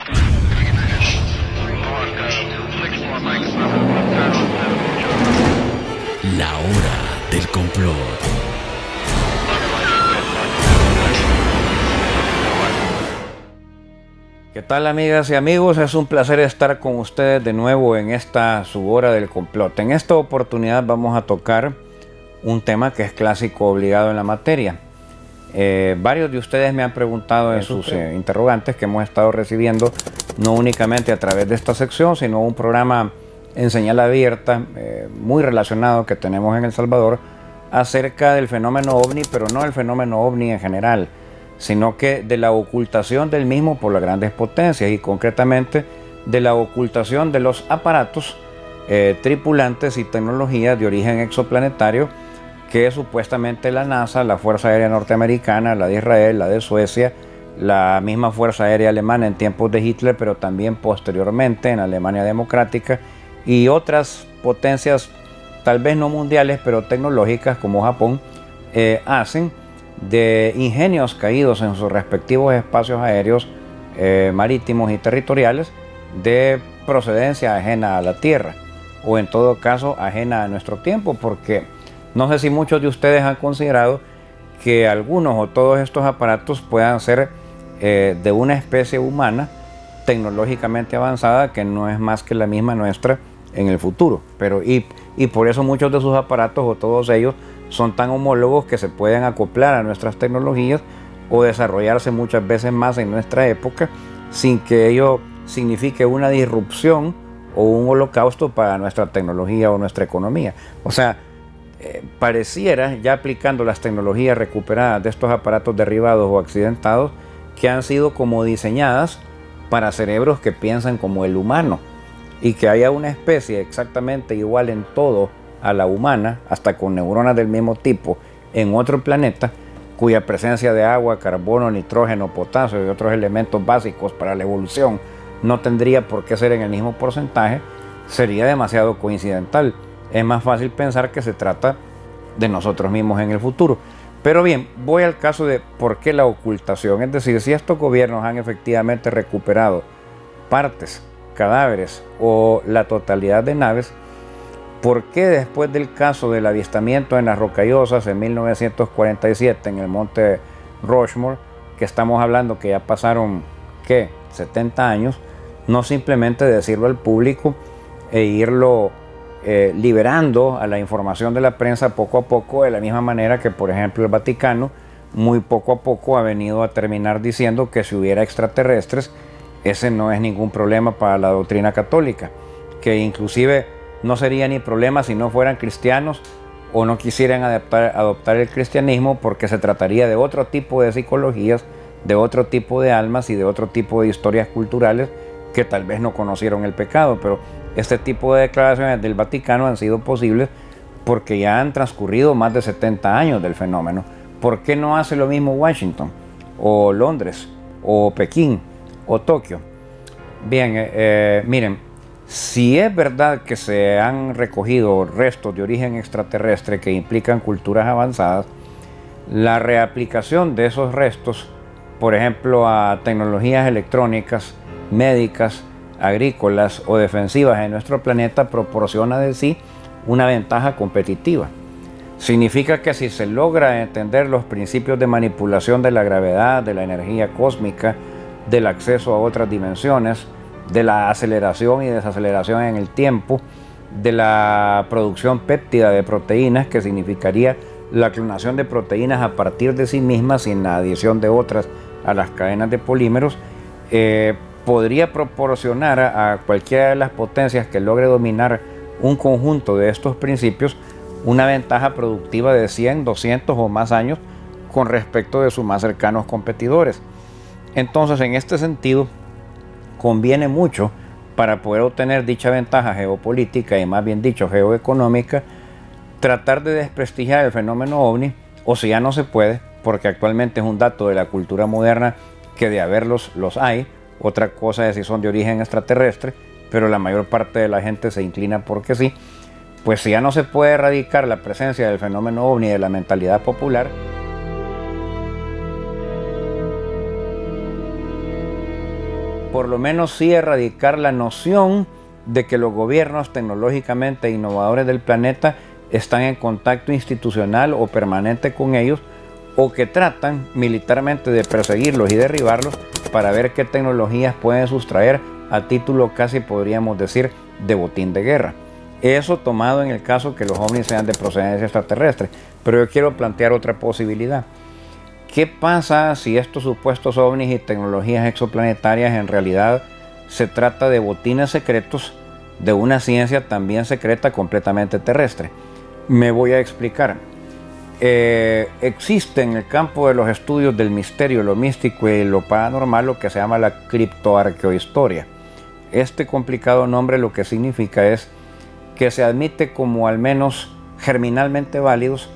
La hora del complot. ¿Qué tal, amigas y amigos? Es un placer estar con ustedes de nuevo en esta su hora del complot. En esta oportunidad vamos a tocar un tema que es clásico obligado en la materia. Varios de ustedes me han preguntado en sus interrogantes que hemos estado recibiendo, no únicamente a través de esta sección, sino un programa en señal abierta, muy relacionado que tenemos en El Salvador, acerca del fenómeno OVNI, pero no el fenómeno OVNI en general, sino que de la ocultación del mismo por las grandes potencias y concretamente de la ocultación de los aparatos, tripulantes y tecnologías de origen exoplanetario que supuestamente la NASA, la Fuerza Aérea Norteamericana, la de Israel, la de Suecia, la misma Fuerza Aérea Alemana en tiempos de Hitler, pero también posteriormente en Alemania Democrática y otras potencias, tal vez no mundiales, pero tecnológicas como Japón, hacen de ingenios caídos en sus respectivos espacios aéreos, marítimos y territoriales de procedencia ajena a la Tierra, o en todo caso ajena a nuestro tiempo, porque no sé si muchos de ustedes han considerado que algunos o todos estos aparatos puedan ser de una especie humana tecnológicamente avanzada que no es más que la misma nuestra en el futuro, pero y por eso muchos de sus aparatos o todos ellos son tan homólogos que se pueden acoplar a nuestras tecnologías o desarrollarse muchas veces más en nuestra época sin que ello signifique una disrupción o un holocausto para nuestra tecnología o nuestra economía. O sea, pareciera, ya aplicando las tecnologías recuperadas de estos aparatos derribados o accidentados, que han sido como diseñadas para cerebros que piensan como el humano, y que haya una especie exactamente igual en todo a la humana, hasta con neuronas del mismo tipo, en otro planeta, cuya presencia de agua, carbono, nitrógeno, potasio y otros elementos básicos para la evolución no tendría por qué ser en el mismo porcentaje, sería demasiado coincidental. Es más fácil pensar que se trata de nosotros mismos en el futuro. Pero bien, voy al caso de por qué la ocultación. Es decir, si estos gobiernos han efectivamente recuperado partes, cadáveres o la totalidad de naves, ¿por qué después del caso del avistamiento en las Rocallosas en 1947 en el monte Rushmore, que estamos hablando que ya pasaron, ¿qué?, 70 años, no simplemente decirlo al público e irlo liberando a la información de la prensa poco a poco, de la misma manera que, por ejemplo, el Vaticano muy poco a poco ha venido a terminar diciendo que si hubiera extraterrestres, ese no es ningún problema para la doctrina católica, que inclusive no sería ni problema si no fueran cristianos o no quisieran adoptar el cristianismo, porque se trataría de otro tipo de psicologías, de otro tipo de almas y de otro tipo de historias culturales que tal vez no conocieron el pecado. Pero este tipo de declaraciones del Vaticano han sido posibles porque ya han transcurrido más de 70 años del fenómeno. ¿Por qué no hace lo mismo Washington, o Londres, o Pekín, o Tokio? Bien, miren, si es verdad que se han recogido restos de origen extraterrestre que implican culturas avanzadas, la reaplicación de esos restos, por ejemplo, a tecnologías electrónicas, médicas, agrícolas o defensivas en nuestro planeta, proporciona de sí una ventaja competitiva. Significa que si se logra entender los principios de manipulación de la gravedad, de la energía cósmica, del acceso a otras dimensiones, de la aceleración y desaceleración en el tiempo, de la producción péptida de proteínas, que significaría la clonación de proteínas a partir de sí mismas sin la adición de otras a las cadenas de polímeros, podría proporcionar a cualquiera de las potencias que logre dominar un conjunto de estos principios una ventaja productiva de 100, 200 o más años con respecto de sus más cercanos competidores. Entonces, en este sentido, conviene mucho, para poder obtener dicha ventaja geopolítica y más bien dicho geoeconómica, tratar de desprestigiar el fenómeno OVNI, o si ya no se puede, porque actualmente es un dato de la cultura moderna que de haberlos los hay. Otra cosa es si son de origen extraterrestre, pero la mayor parte de la gente se inclina porque sí. Pues si ya no se puede erradicar la presencia del fenómeno OVNI de la mentalidad popular, por lo menos sí erradicar la noción de que los gobiernos tecnológicamente innovadores del planeta están en contacto institucional o permanente con ellos, o que tratan militarmente de perseguirlos y derribarlos para ver qué tecnologías pueden sustraer a título casi podríamos decir de botín de guerra. Eso tomado en el caso que los ovnis sean de procedencia extraterrestre. Pero yo quiero plantear otra posibilidad. ¿Qué pasa si estos supuestos ovnis y tecnologías exoplanetarias en realidad se trata de botines secretos de una ciencia también secreta completamente terrestre? Me voy a explicar. Existe en el campo de los estudios del misterio, lo místico y lo paranormal lo que se llama la criptoarqueohistoria. Este complicado nombre lo que significa es que se admite como al menos germinalmente válidos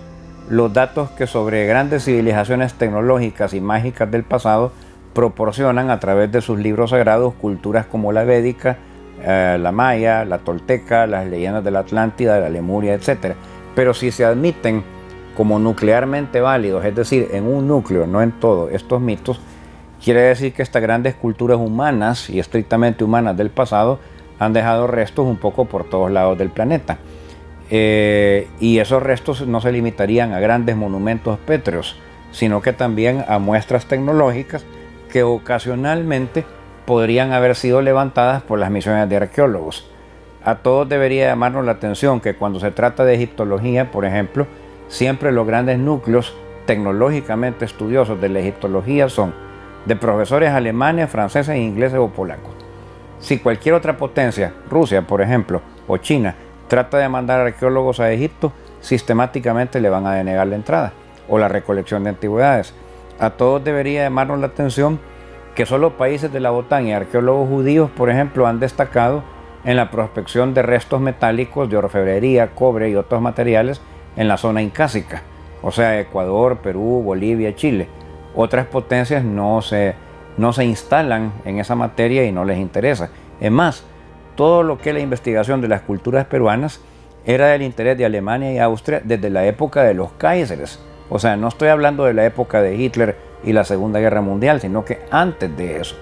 los datos que sobre grandes civilizaciones tecnológicas y mágicas del pasado proporcionan a través de sus libros sagrados culturas como la védica, la maya, la tolteca, las leyendas de la Atlántida, la Lemuria, etc. Pero si se admiten como nuclearmente válidos, es decir, en un núcleo, no en todo, estos mitos, quiere decir que estas grandes culturas humanas y estrictamente humanas del pasado han dejado restos un poco por todos lados del planeta. Y esos restos no se limitarían a grandes monumentos pétreos, sino que también a muestras tecnológicas que ocasionalmente podrían haber sido levantadas por las misiones de arqueólogos. A todos debería llamarnos la atención que cuando se trata de egiptología, por ejemplo, siempre los grandes núcleos tecnológicamente estudiosos de la egiptología son de profesores alemanes, franceses, ingleses o polacos. Si cualquier otra potencia, Rusia por ejemplo, o China, trata de mandar arqueólogos a Egipto, sistemáticamente le van a denegar la entrada o la recolección de antigüedades. A todos debería llamarnos la atención que solo países de la OTAN y arqueólogos judíos, por ejemplo, han destacado en la prospección de restos metálicos de orfebrería, cobre y otros materiales en la zona incásica, o sea, Ecuador, Perú, Bolivia, Chile. Otras potencias no se instalan en esa materia y no les interesa. Es más, todo lo que es la investigación de las culturas peruanas era del interés de Alemania y Austria desde la época de los Kaiseres. O sea, no estoy hablando de la época de Hitler y la Segunda Guerra Mundial, sino que antes de eso.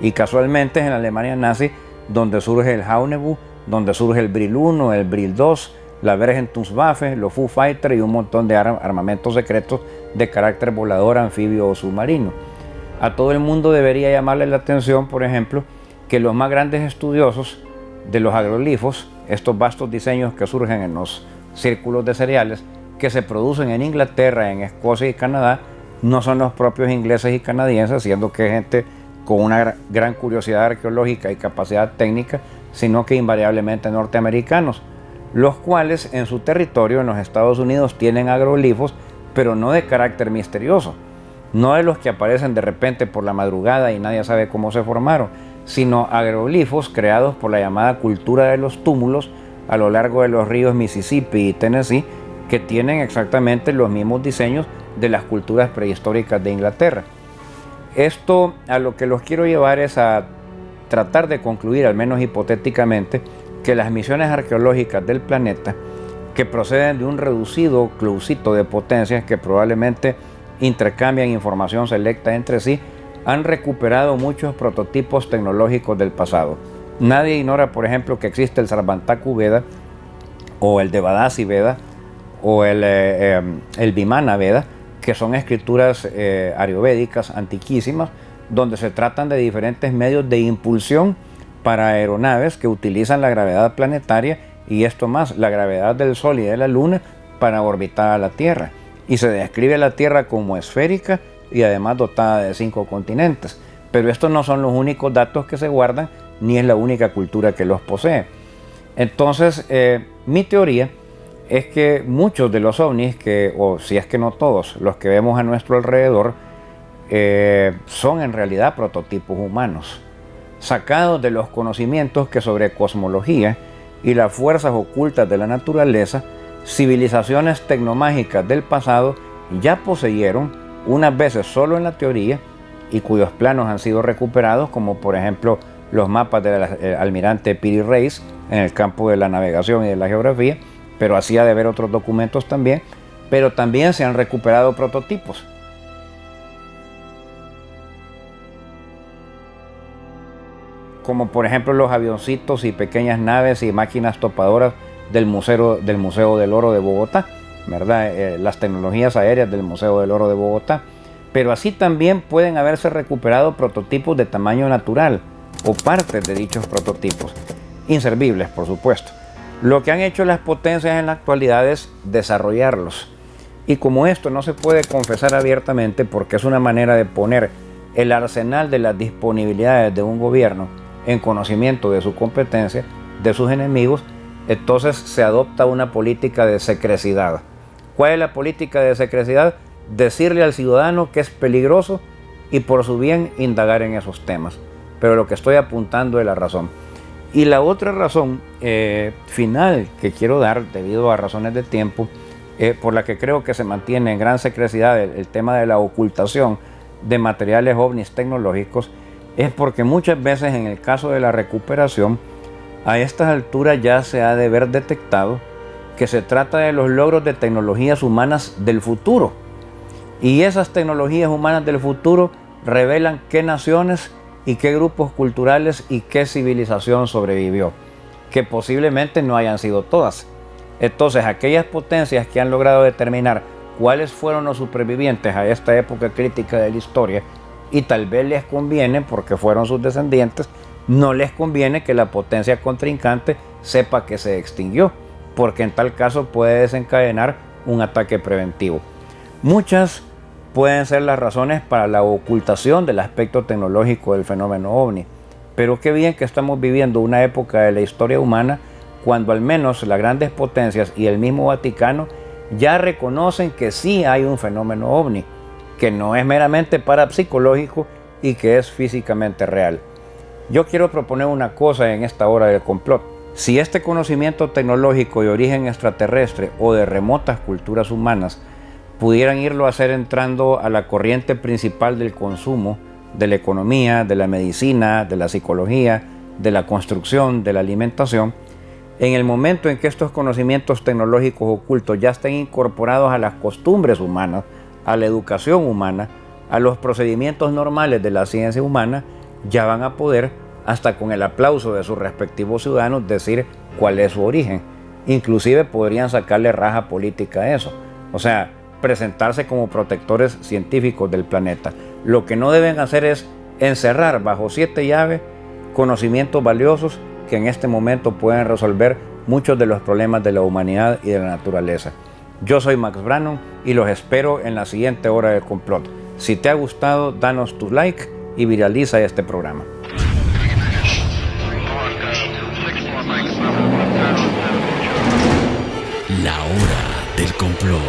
Y casualmente es en la Alemania nazi donde surge el Haunebu, donde surge el Brill 1, el Brill 2, la Bergentungswaffe, los Foo Fighters y un montón de armamentos secretos de carácter volador, anfibio o submarino. A todo el mundo debería llamarle la atención, por ejemplo, que los más grandes estudiosos de los agroglifos, estos vastos diseños que surgen en los círculos de cereales, que se producen en Inglaterra, en Escocia y Canadá, no son los propios ingleses y canadienses, siendo que gente con una gran curiosidad arqueológica y capacidad técnica, sino que invariablemente norteamericanos, los cuales en su territorio, en los Estados Unidos, tienen agroglifos, pero no de carácter misterioso, no de los que aparecen de repente por la madrugada y nadie sabe cómo se formaron, sino agroglifos creados por la llamada cultura de los túmulos a lo largo de los ríos Mississippi y Tennessee, que tienen exactamente los mismos diseños de las culturas prehistóricas de Inglaterra. Esto a lo que los quiero llevar es a tratar de concluir, al menos hipotéticamente, que las misiones arqueológicas del planeta, que proceden de un reducido clubcito de potencias que probablemente intercambian información selecta entre sí, han recuperado muchos prototipos tecnológicos del pasado. Nadie ignora, por ejemplo, que existe el Sarvantaku Veda, o el Devadasi Veda, o el Vimana Veda, que son escrituras ayurvédicas antiquísimas, donde se tratan de diferentes medios de impulsión para aeronaves que utilizan la gravedad planetaria y esto más, la gravedad del Sol y de la Luna para orbitar a la Tierra. Y se describe la Tierra como esférica y además dotada de 5 continentes. Pero estos no son los únicos datos que se guardan, ni es la única cultura que los posee. Entonces, mi teoría es que muchos de los ovnis, o si es que no todos, los que vemos a nuestro alrededor, son en realidad prototipos humanos, sacados de los conocimientos que sobre cosmología y las fuerzas ocultas de la naturaleza, civilizaciones tecnomágicas del pasado ya poseyeron, unas veces solo en la teoría, y cuyos planos han sido recuperados, como por ejemplo los mapas del almirante Piri Reis en el campo de la navegación y de la geografía, pero así ha de haber otros documentos también, pero también se han recuperado prototipos. como por ejemplo los avioncitos y pequeñas naves y máquinas topadoras del Museo del Oro de Bogotá, ¿verdad? Las tecnologías aéreas del Museo del Oro de Bogotá. Pero así también pueden haberse recuperado prototipos de tamaño natural o partes de dichos prototipos, inservibles por supuesto. Lo que han hecho las potencias en la actualidad es desarrollarlos. Y como esto no se puede confesar abiertamente porque es una manera de poner el arsenal de las disponibilidades de un gobierno en conocimiento de su competencia, de sus enemigos, entonces se adopta una política de secrecidad. ¿Cuál es la política de secrecidad? Decirle al ciudadano que es peligroso y por su bien indagar en esos temas. Pero lo que estoy apuntando es la razón. Y la otra razón final que quiero dar, debido a razones de tiempo, por la que creo que se mantiene en gran secrecidad el tema de la ocultación de materiales ovnis tecnológicos, es porque muchas veces en el caso de la recuperación, a estas alturas ya se ha de haber detectado que se trata de los logros de tecnologías humanas del futuro. Y esas tecnologías humanas del futuro revelan qué naciones y qué grupos culturales y qué civilización sobrevivió, que posiblemente no hayan sido todas. Entonces, aquellas potencias que han logrado determinar cuáles fueron los supervivientes a esta época crítica de la historia, y tal vez les conviene, porque fueron sus descendientes, no les conviene que la potencia contrincante sepa que se extinguió, porque en tal caso puede desencadenar un ataque preventivo. Muchas pueden ser las razones para la ocultación del aspecto tecnológico del fenómeno ovni, pero qué bien que estamos viviendo una época de la historia humana cuando al menos las grandes potencias y el mismo Vaticano ya reconocen que sí hay un fenómeno ovni, que no es meramente parapsicológico y que es físicamente real. Yo quiero proponer una cosa en esta hora del complot. Si este conocimiento tecnológico de origen extraterrestre o de remotas culturas humanas pudieran irlo a hacer entrando a la corriente principal del consumo, de la economía, de la medicina, de la psicología, de la construcción, de la alimentación, en el momento en que estos conocimientos tecnológicos ocultos ya estén incorporados a las costumbres humanas, a la educación humana, a los procedimientos normales de la ciencia humana, ya van a poder, hasta con el aplauso de sus respectivos ciudadanos, decir cuál es su origen. Inclusive podrían sacarle raja política a eso. O sea, presentarse como protectores científicos del planeta. Lo que no deben hacer es encerrar bajo 7 llaves conocimientos valiosos que en este momento pueden resolver muchos de los problemas de la humanidad y de la naturaleza. Yo soy Max Brannon y los espero en la siguiente hora del complot. Si te ha gustado, danos tu like y viraliza este programa. La hora del complot.